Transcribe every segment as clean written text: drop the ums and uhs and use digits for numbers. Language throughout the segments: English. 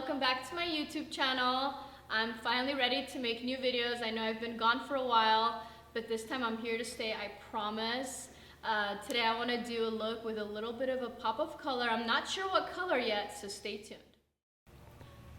welcome back to my YouTube channel. I'm finally ready to make new videos. I know I've been gone for a while, but this time I'm here to stay, I promise. Today I want to do a look with a little bit of a pop of color. I'm not sure what color yet, so stay tuned.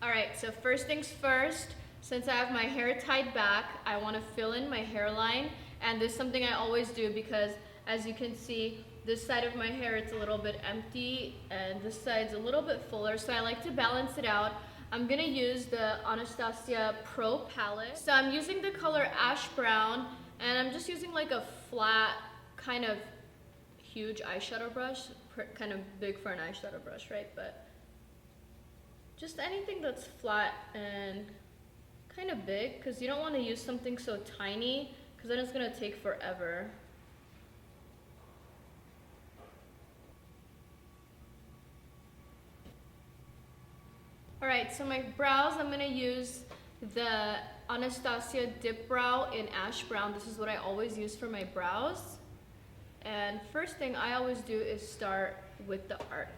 Alright, so first things first, since I have my hair tied back, I want to fill in my hairline, and this is something I always do because, as you can see, this side of my hair, it's a little bit empty, and this side's a little bit fuller, so I like to balance it out. I'm gonna use the Anastasia Pro palette. So I'm using the color Ash Brown, and I'm just using like a flat, kind of huge eyeshadow brush, kind of big for an eyeshadow brush, right? But just anything that's flat and kind of big, because you don't want to use something so tiny, because then it's gonna take forever. Alright, so my brows, I'm going to use the Anastasia Dip Brow in Ash Brown. This is what I always use for my brows. And first thing I always do is start with the arch.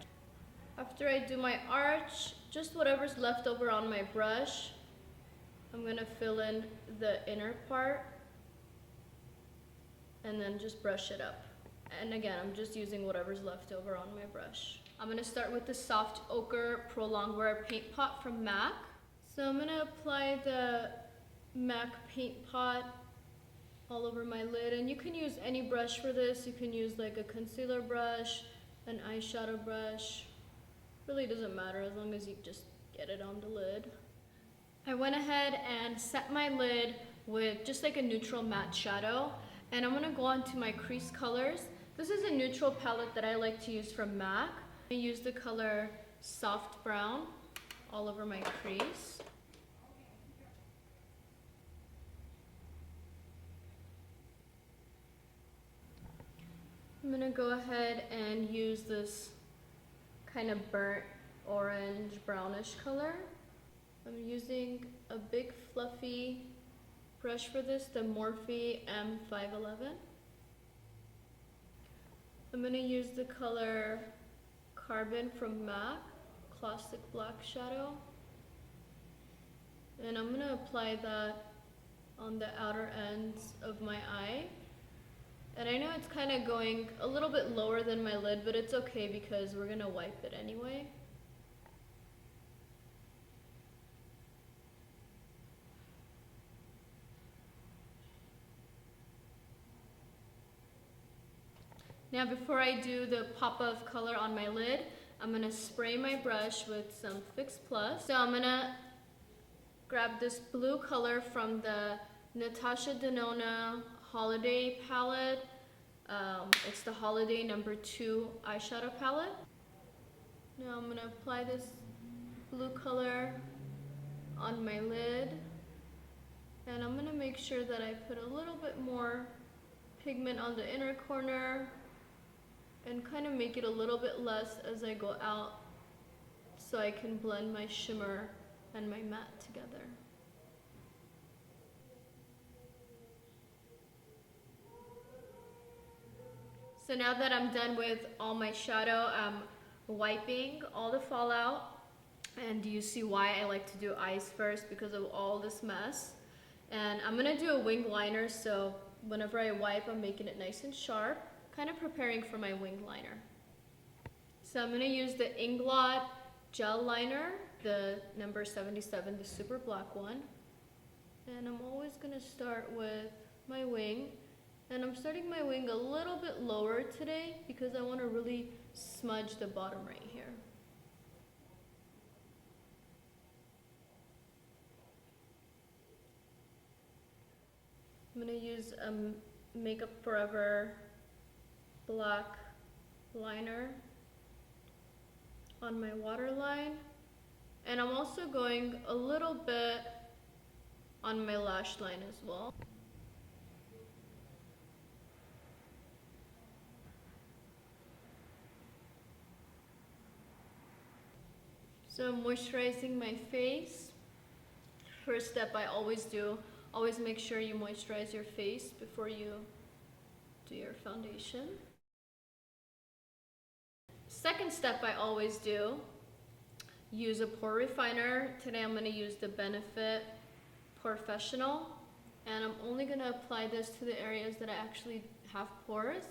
After I do my arch, just whatever's left over on my brush, I'm going to fill in the inner part and then just brush it up. And again, I'm just using whatever's left over on my brush. I'm going to start with the Soft Ochre Pro Longwear Paint Pot from MAC. So I'm going to apply the MAC paint pot all over my lid. And you can use any brush for this. You can use like a concealer brush, an eyeshadow brush. Really doesn't matter as long as you just get it on the lid. I went ahead and set my lid with just like a neutral matte shadow. And I'm going to go on to my crease colors. This is a neutral palette that I like to use from MAC. I use the color Soft Brown all over my crease. I'm going to go ahead and use this kind of burnt orange brownish color. I'm using a big fluffy brush for this, the Morphe M511. I'm going to use the color Carbon from MAC, Classic Black Shadow. And I'm going to apply that on the outer ends of my eye. And I know it's kind of going a little bit lower than my lid, but it's okay because we're going to wipe it anyway. Now before I do the pop of color on my lid, I'm going to spray my brush with some Fix Plus. So I'm going to grab this blue color from the Natasha Denona Holiday palette. It's the Holiday No. 2 eyeshadow palette. Now I'm going to apply this blue color on my lid. And I'm going to make sure that I put a little bit more pigment on the inner corner and kind of make it a little bit less as I go out so I can blend my shimmer and my matte together. So now that I'm done with all my shadow, I'm wiping all the fallout, and you see why I like to do eyes first because of all this mess. And I'm gonna do a wing liner, so whenever I wipe, I'm making it nice and sharp, kind of preparing for my wing liner. So I'm going to use the Inglot gel liner, the number 77, the super black one. And I'm always going to start with my wing. And I'm starting my wing a little bit lower today because I want to really smudge the bottom right here. I'm going to use a Makeup Forever black liner on my waterline, and I'm also going a little bit on my lash line as well. So I'm moisturizing my face. First step I always do, always make sure you moisturize your face before you do your foundation. Second step I always do use a pore refiner. Today I'm gonna use the Benefit Professional, and I'm only gonna apply this to the areas that I actually have pores,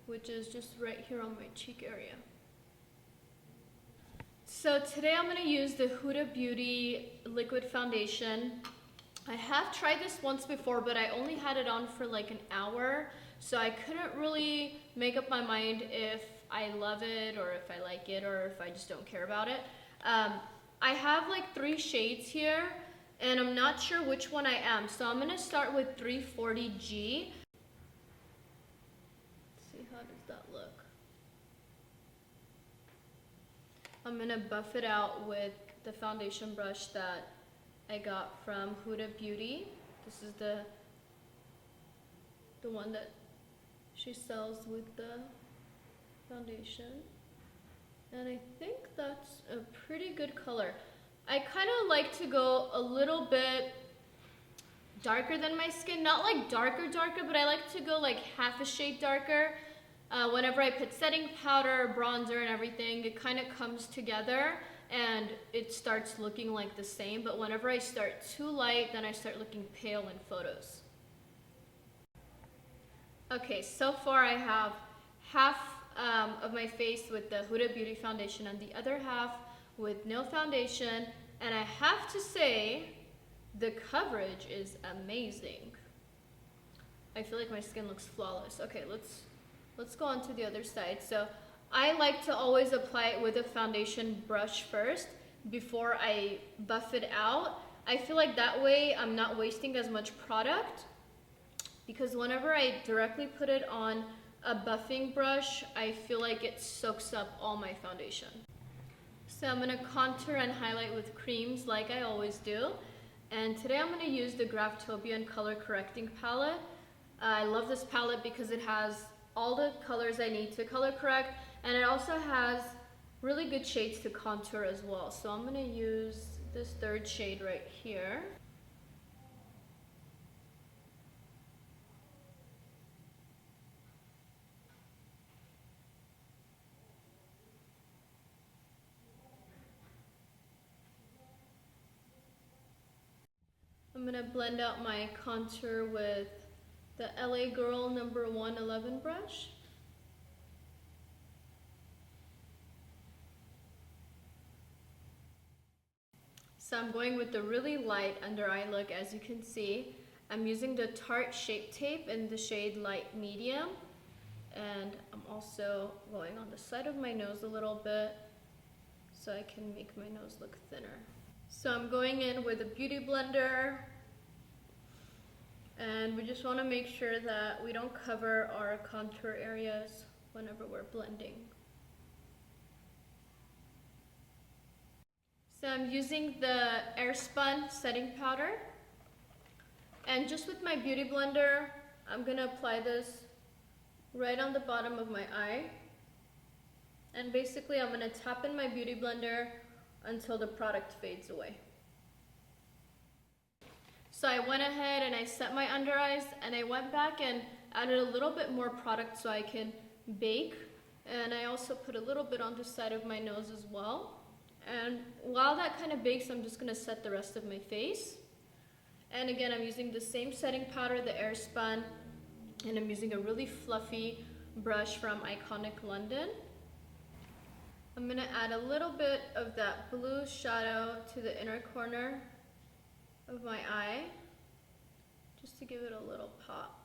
which is just right here on my cheek area. So today I'm gonna use the Huda Beauty Liquid Foundation. I have tried this once before, but I only had it on for like an hour, so I couldn't really make up my mind if I love it or if I like it or if I just don't care about it. I have like 3 shades here, and I'm not sure which one I am, so I'm gonna start with 340G. See, how does that look? I'm gonna buff it out with the foundation brush that I got from Huda Beauty. This is the one that she sells with the foundation. And I think that's a pretty good color. I kind of like to go a little bit darker than my skin. Not like darker, but I like to go like half a shade darker. Whenever I put setting powder, bronzer, and everything, it kind of comes together and it starts looking like the same. But whenever I start too light, then I start looking pale in photos. Okay, so far I have half of my face with the Huda Beauty foundation and the other half with no foundation, and I have to say the coverage is amazing. I feel like my skin looks flawless. Okay, let's go on to the other side. So I like to always apply it with a foundation brush first before I buff it out. I feel like that way I'm not wasting as much product, because whenever I directly put it on a buffing brush, I feel like it soaks up all my foundation. So I'm gonna contour and highlight with creams like I always do. And today I'm gonna use the Graftobian Color Correcting Palette. I love this palette because it has all the colors I need to color correct, and it also has really good shades to contour as well. So I'm gonna use this 3rd shade right here. I'm gonna blend out my contour with the LA Girl number 111 brush. So I'm going with the really light under eye look. As you can see, I'm using the Tarte Shape Tape in the shade Light Medium. And I'm also going on the side of my nose a little bit so I can make my nose look thinner. So I'm going in with a beauty blender, and we just want to make sure that we don't cover our contour areas whenever we're blending. So I'm using the Airspun setting powder, and just with my beauty blender, I'm gonna apply this right on the bottom of my eye. And basically I'm gonna tap in my beauty blender until the product fades away. So I went ahead and I set my under eyes, and I went back and added a little bit more product so I can bake. And I also put a little bit on the side of my nose as well. And while that kind of bakes, I'm just gonna set the rest of my face. And again, I'm using the same setting powder, the Airspun, and I'm using a really fluffy brush from Iconic London. I'm gonna add a little bit of that blue shadow to the inner corner of my eye, just to give it a little pop.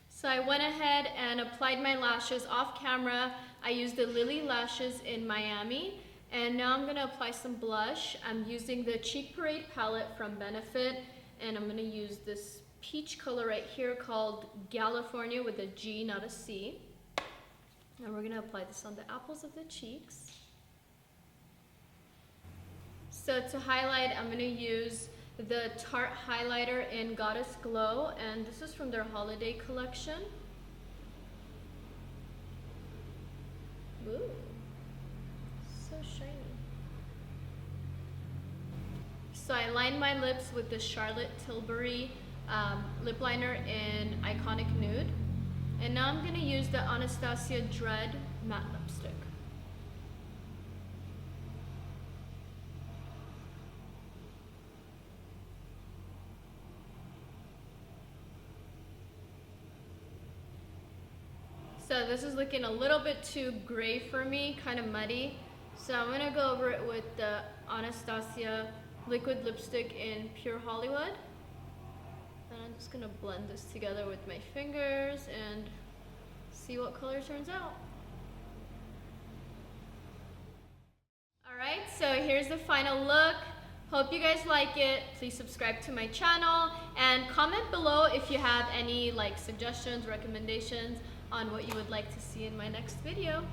So I went ahead and applied my lashes off camera. I used the Lily lashes in Miami. And now I'm gonna apply some blush. I'm using the Cheek Parade palette from Benefit, and I'm gonna use this peach color right here called California with a G, not a C. And we're gonna apply this on the apples of the cheeks. So to highlight, I'm gonna use the Tarte highlighter in Goddess Glow, and this is from their holiday collection. Ooh. So shiny. So I lined my lips with the Charlotte Tilbury lip liner in Iconic Nude. And now I'm gonna use the Anastasia Dread matte lipstick. So this is looking a little bit too gray for me, kind of muddy. So I'm gonna go over it with the Anastasia liquid lipstick in Pure Hollywood. And I'm just gonna blend this together with my fingers and see what color turns out. Alright, so here's the final look. Hope you guys like it. Please subscribe to my channel and comment below if you have any suggestions, recommendations on what you would like to see in my next video.